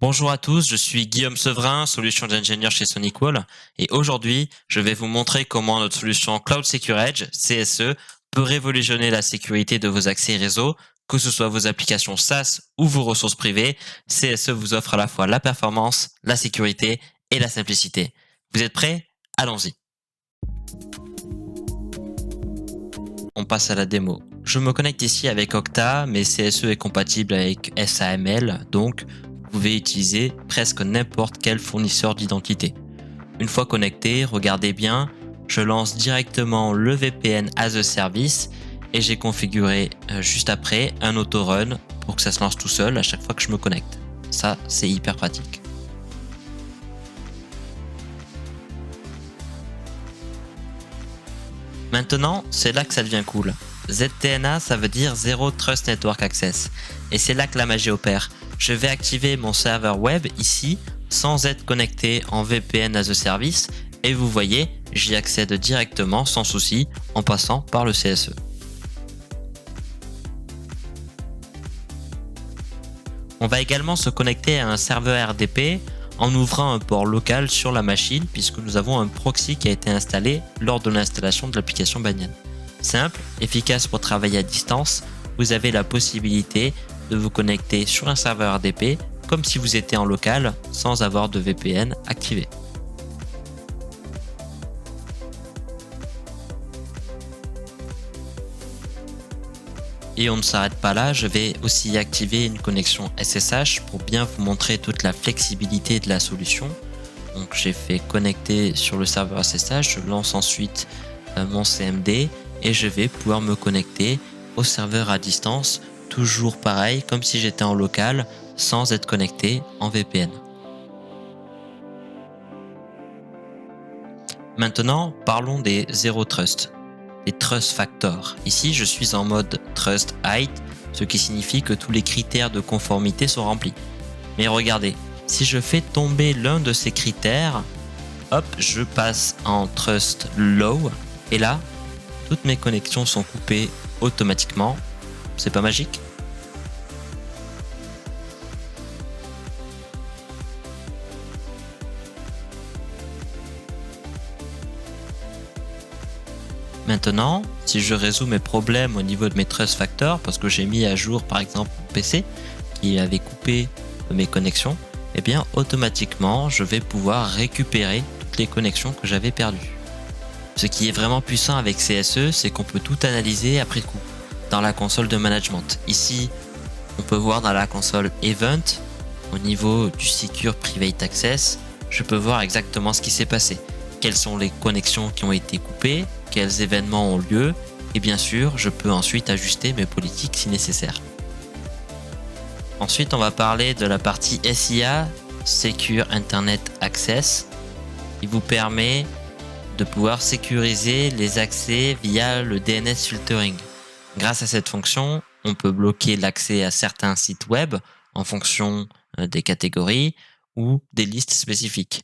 Bonjour à tous, je suis Guillaume Severin, solution d'ingénieur chez SonicWall, et aujourd'hui, je vais vous montrer comment notre solution Cloud Secure Edge, CSE, peut révolutionner la sécurité de vos accès réseau, que ce soit vos applications SaaS ou vos ressources privées. CSE vous offre à la fois la performance, la sécurité et la simplicité. Vous êtes prêts? Allons-y. On passe à la démo. Je me connecte ici avec Okta, mais CSE est compatible avec SAML, donc vous pouvez utiliser presque n'importe quel fournisseur d'identité. Une fois connecté, regardez bien, je lance directement le VPN as a service et j'ai configuré juste après un auto-run pour que ça se lance tout seul à chaque fois que je me connecte. Ça, c'est hyper pratique. Maintenant, c'est là que ça devient cool. ZTNA, ça veut dire Zero Trust Network Access. Et c'est là que la magie opère. Je vais activer mon serveur web ici, sans être connecté en VPN as a service. Et vous voyez, j'y accède directement sans souci, en passant par le CSE. On va également se connecter à un serveur RDP en ouvrant un port local sur la machine puisque nous avons un proxy qui a été installé lors de l'installation de l'application Banyan. Simple, efficace pour travailler à distance, vous avez la possibilité de vous connecter sur un serveur RDP comme si vous étiez en local sans avoir de VPN activé. Et on ne s'arrête pas là, je vais aussi activer une connexion SSH pour bien vous montrer toute la flexibilité de la solution. Donc j'ai fait connecter sur le serveur SSH, je lance ensuite mon CMD et je vais pouvoir me connecter au serveur à distance, toujours pareil, comme si j'étais en local, sans être connecté en VPN. Maintenant, parlons des Zero Trust. Les Trust Factors. Ici, je suis en mode Trust Height, ce qui signifie que tous les critères de conformité sont remplis. Mais regardez, si je fais tomber l'un de ces critères, hop, je passe en Trust Low, et là, toutes mes connexions sont coupées automatiquement. C'est pas magique? Maintenant, si je résous mes problèmes au niveau de mes Trust Factors, parce que j'ai mis à jour par exemple mon PC qui avait coupé mes connexions, eh bien automatiquement je vais pouvoir récupérer toutes les connexions que j'avais perdues. Ce qui est vraiment puissant avec CSE, c'est qu'on peut tout analyser après coup dans la console de management. Ici, on peut voir dans la console Event, au niveau du Secure Private Access, je peux voir exactement ce qui s'est passé. Quelles sont les connexions qui ont été coupées, quels événements ont lieu, et bien sûr, je peux ensuite ajuster mes politiques si nécessaire. Ensuite, on va parler de la partie SIA, Secure Internet Access, qui vous permet de pouvoir sécuriser les accès via le DNS filtering. Grâce à cette fonction, on peut bloquer l'accès à certains sites web en fonction des catégories ou des listes spécifiques.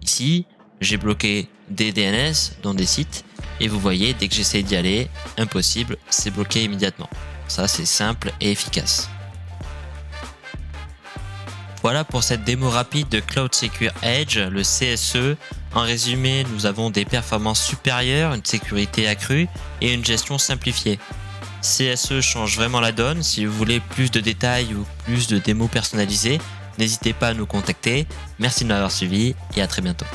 Ici, j'ai bloqué des DNS dans des sites et vous voyez, dès que j'essaie d'y aller, impossible, c'est bloqué immédiatement. Ça, c'est simple et efficace. Voilà pour cette démo rapide de Cloud Secure Edge, le CSE. En résumé, nous avons des performances supérieures, une sécurité accrue et une gestion simplifiée. CSE change vraiment la donne. Si vous voulez plus de détails ou plus de démos personnalisées, n'hésitez pas à nous contacter. Merci de m'avoir suivi et à très bientôt.